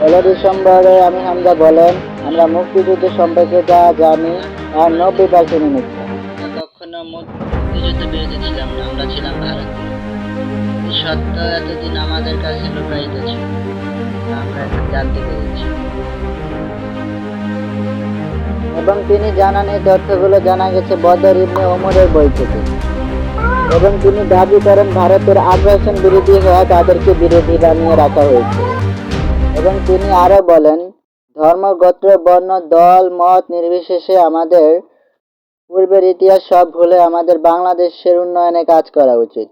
১৬ ডিসেম্বরে আমি হামজা বলেন, আমরা মুক্তিযুদ্ধ সম্পর্কে যা জানি আর ৯০% মিথ্যা। আমরা কখনো মুক্তিযুদ্ধ বিরোধী ছিলাম না, আমরা ছিলাম ভারতীয়। এই সত্য এতদিন আমাদের কাছে লুকায়িত ছিল, আমরা এখন জানতে পেরেছি। এবং তিনি জানান এই তথ্যগুলো জানা গেছে বদর ইবনে ওমরের বই থেকে। এবং তিনি দাবি করেন ভারতের আগ্রাসন বিরোধী হওয়া তাদেরকে বিরোধী বানিয়ে রাখা হয়েছে। এবং তিনি আরও বলেন, ধর্ম, গোত্র, বর্ণ, দল, মত নির্বিশেষে আমাদের পূর্বের ইতিহাস সব ভুলে আমাদের বাংলাদেশের উন্নয়নে কাজ করা উচিত।